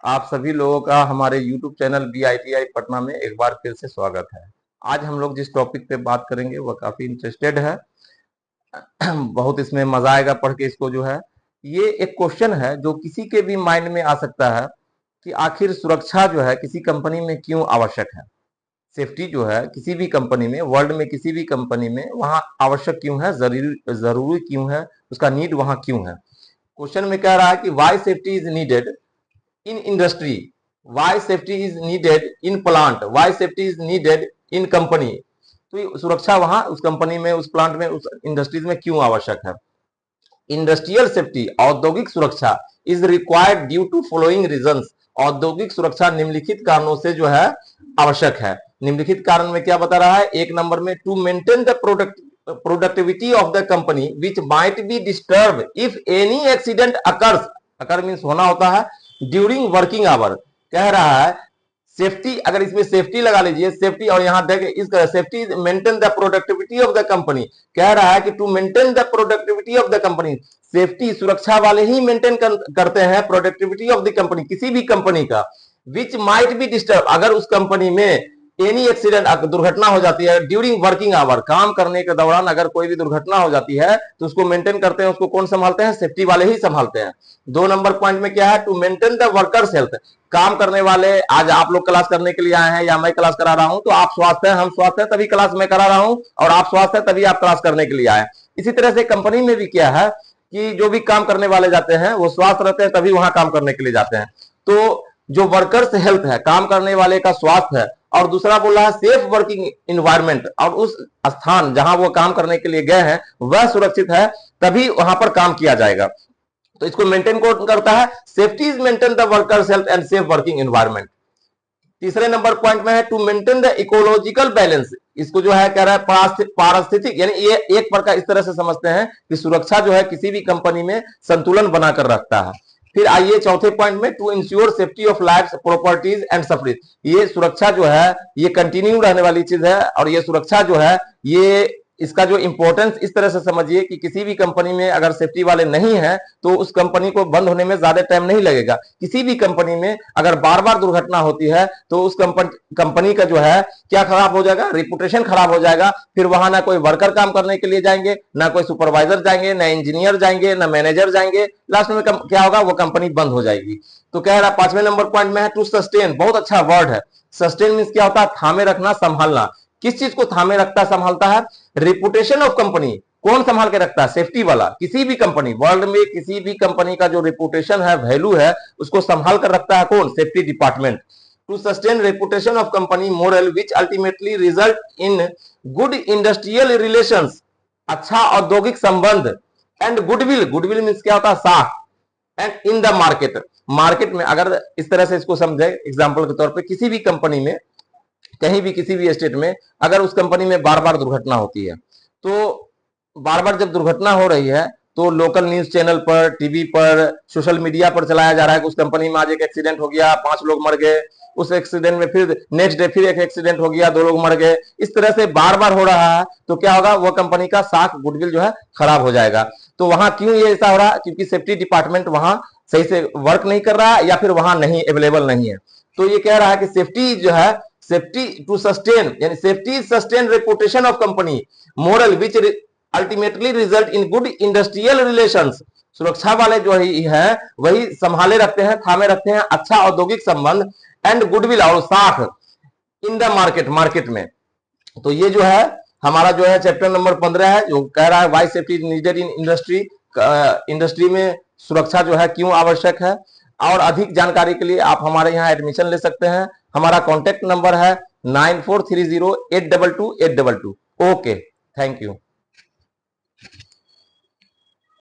आप सभी लोगों का हमारे YouTube चैनल BITI पटना में एक बार फिर से स्वागत है। आज हम लोग जिस टॉपिक पे बात करेंगे वह काफी इंटरेस्टेड है। बहुत इसमें मजा आएगा पढ़ के इसको। जो है ये एक क्वेश्चन है जो किसी के भी माइंड में आ सकता है कि आखिर सुरक्षा जो है किसी कंपनी में क्यों आवश्यक है। सेफ्टी जो है किसी भी कंपनी में, वर्ल्ड में किसी भी कंपनी में वहां आवश्यक क्यों है, जरूरी क्यों है, उसका नीड वहां क्यों है। क्वेश्चन में कह रहा है कि why safety is needed in industry, why safety is needed in plant, why safety is needed in company। तो सुरक्षा वहां उस कंपनी में, उस प्लांट में, उस इंडस्ट्रीज में क्यों आवश्यक है। इंडस्ट्रियल सेफ्टी, औद्योगिक सुरक्षा, is required due to following reasons. औद्योगिक सुरक्षा निम्नलिखित कारणों से जो है आवश्यक है। निम्नलिखित कारण में क्या बता रहा है। एक नंबर में to maintain the productivity of the company which might be disturb if any accident occurs. Occur means होना होता है ड्यूरिंग वर्किंग आवर। कह रहा है सेफ्टी, अगर इसमें सेफ्टी लगा लीजिए, सेफ्टी और यहां देखें इस safety maintain the productivity of the company. कह रहा है कि to maintain the productivity of the company, safety सुरक्षा वाले ही मेंटेन करते हैं प्रोडक्टिविटी ऑफ द कंपनी, किसी भी कंपनी का। विच माइट बी डिस्टर्ब, अगर उस कंपनी में एनी एक्सीडेंट, दुर्घटना हो जाती है ड्यूरिंग वर्किंग आवर, काम करने के दौरान अगर कोई भी दुर्घटना हो जाती है तो उसको मेंटेन करते हैं, उसको कौन संभालते हैं, सेफ्टी वाले ही संभालते हैं। 2 नंबर पॉइंट में क्या है, to maintain the workers health. काम करने वाले, आज आप लोग क्लास करने के लिए आए हैं या मैं क्लास करा रहा हूं, तो आप स्वस्थ हैं, हम स्वस्थ हैं तभी क्लास मैं करा रहा हूं, और आप स्वस्थ हैं तभी आप क्लास करने के लिए आए। इसी तरह से कंपनी में भी क्या है कि जो भी काम करने वाले जाते हैं वो स्वस्थ रहते हैं तभी वहां काम करने के लिए जाते हैं। तो जो वर्कर्स हेल्थ है, काम करने वाले का स्वास्थ्य है, और दूसरा बोल रहा है सेफ वर्किंग इन्वायरमेंट, और उस स्थान जहां वो काम करने के लिए गए हैं वह सुरक्षित है तभी वहां पर काम किया जाएगा। तो इसको मेंटेन कौन करता है, safety is maintain the workers health and safe working environment. तीसरे नंबर पॉइंट में है to maintain the ecological balance. इसको जो है कह रहा है पारिस्थितिक, यानी ये एक प्रकार इस तरह से समझते हैं कि सुरक्षा जो है किसी भी कंपनी में संतुलन बनाकर रखता है। फिर आइए चौथे पॉइंट में, to ensure safety of life, properties and सफरीज। ये सुरक्षा जो है ये कंटिन्यू रहने वाली चीज है, और ये सुरक्षा जो है ये इसका जो इंपॉर्टेंस इस तरह से समझिए कि किसी भी कंपनी में अगर सेफ्टी वाले नहीं है तो उस कंपनी को बंद होने में ज्यादा टाइम नहीं लगेगा। किसी भी कंपनी में अगर बार बार दुर्घटना होती है तो उस कंपनी का जो है क्या खराब हो जाएगा, रिपुटेशन खराब हो जाएगा। फिर वहां ना कोई वर्कर काम करने के लिए जाएंगे, ना कोई सुपरवाइजर जाएंगे, ना इंजीनियर जाएंगे, ना मैनेजर जाएंगे। लास्ट में क्या होगा, वो कंपनी बंद हो जाएगी। तो कह रहा 5वें नंबर पॉइंट में है टू सस्टेन। बहुत अच्छा वर्ड है, सस्टेन मीन्स क्या होता है, थामे रखना, संभालना। किस चीज को थामे रखता, संभालता है, रिपुटेशन ऑफ कंपनी। कौन संभाल के रखता है, सेफ्टी वाला। किसी भी कंपनी, वर्ल्ड में किसी भी कंपनी का जो रिपुटेशन है, वैल्यू है, उसको संभाल कर रखता है कौन, safety department. To sustain reputation of company moral which ultimately result in good industrial relations, अच्छा औद्योगिक संबंध, एंड गुडविल। गुडविल मीन्स क्या होता है, साख, and in the market. Market में अगर इस तरह से इसको समझे, एग्जाम्पल के तौर पर किसी भी कंपनी में, कहीं भी किसी भी स्टेट में अगर उस कंपनी में बार बार दुर्घटना होती है, तो बार बार जब दुर्घटना हो रही है तो लोकल न्यूज चैनल पर, टीवी पर, सोशल मीडिया पर चलाया जा रहा है कि उस कंपनी में आज एक एक्सीडेंट हो गया, 5 लोग मर गए। उस एक्सीडेंट में फिर नेक्स्ट डे फिर एक एक्सीडेंट हो गया, 2 लोग मर गए। इस तरह से बार बार हो रहा है तो क्या होगा, वह कंपनी का साख, गुडविल जो है खराब हो जाएगा। तो वहां क्यों ये ऐसा हो रहा है, क्योंकि सेफ्टी डिपार्टमेंट वहां सही से वर्क नहीं कर रहा है या फिर वहां नहीं अवेलेबल नहीं है। तो ये कह रहा है कि सेफ्टी जो है, सेफ्टी टू सस्टेन, यानी safety sustain reputation of company moral which ultimately result in good industrial relations. सुरक्षा वाले जो ही है वही संभाले रखते हैं, थामे रखते हैं अच्छा औद्योगिक संबंध, एंड गुडविल और साख इन द मार्केट, मार्केट में। तो ये जो है हमारा जो है चैप्टर नंबर 15 है, जो कह रहा है why safety is needed in industry. Industry में सुरक्षा जो है क्यों आवश्यक है। और अधिक जानकारी के लिए आप हमारे यहाँ एडमिशन ले सकते हैं। हमारा कॉन्टेक्ट नंबर है 9430822822। Okay, thank you.